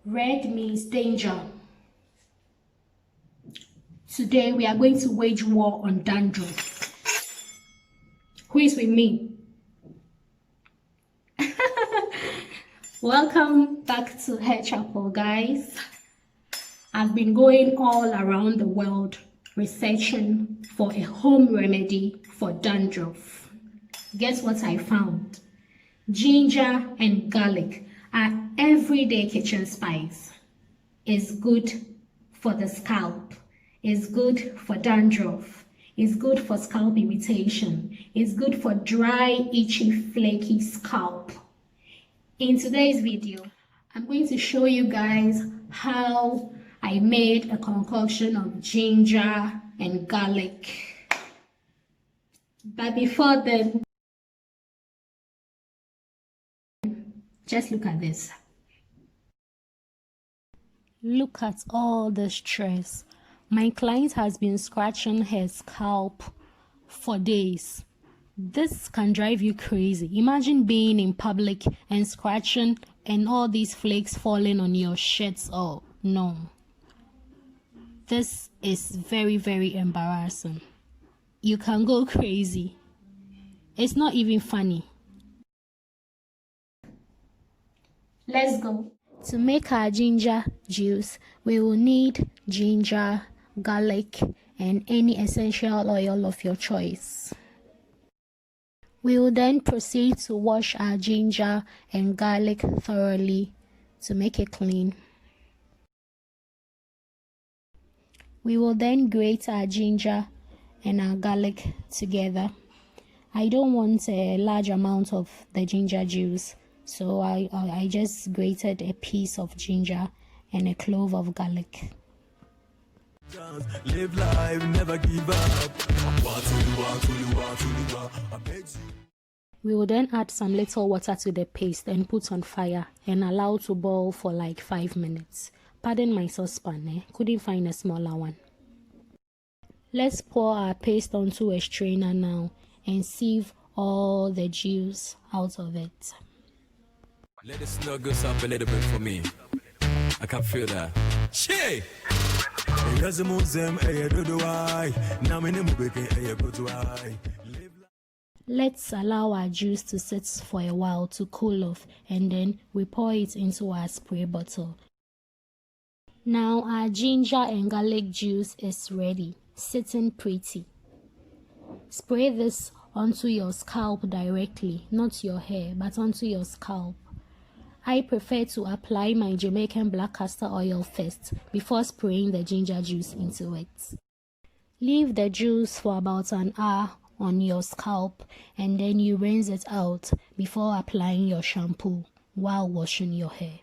Red means danger. Today we are going to wage war on dandruff. Who is with me? Welcome back to Hair Chapel, guys. I've been going all around the world researching for a home remedy for dandruff. Guess what I found? Ginger and garlic are everyday kitchen spice. It's good for the scalp. It's good for dandruff. It's good for scalp irritation. It's good for dry, itchy, flaky scalp. In today's video, I'm going to show you guys how I made a concoction of ginger and garlic. But before then, just look at this. Look at all the stress. My client has been scratching her scalp for days. This can drive you crazy. Imagine being in public and scratching and all these flakes falling on your shirts. Oh, no. This is very, very embarrassing. You can go crazy. It's not even funny. Let's go. To make our ginger juice, we will need ginger, garlic, and any essential oil of your choice. We will then proceed to wash our ginger and garlic thoroughly to make it clean. We will then grate our ginger and our garlic together. I don't want a large amount of the ginger juice, so I just grated a piece of ginger and a clove of garlic. Live life, never give up. We will then add some little water to the paste and put on fire and allow to boil for like 5 minutes. Pardon my saucepan, couldn't find a smaller one. Let's pour our paste onto a strainer now and sieve all the juice out of it. Let it snuggle up a little bit for me. I can feel that. Shay! Let's allow our juice to sit for a while to cool off, and then we pour it into our spray bottle. Now our ginger and garlic juice is ready, sitting pretty. Spray this onto your scalp directly, not your hair, but onto your scalp. I prefer to apply my Jamaican black castor oil first before spraying the ginger juice into it. Leave the juice for about an hour on your scalp and then you rinse it out before applying your shampoo while washing your hair.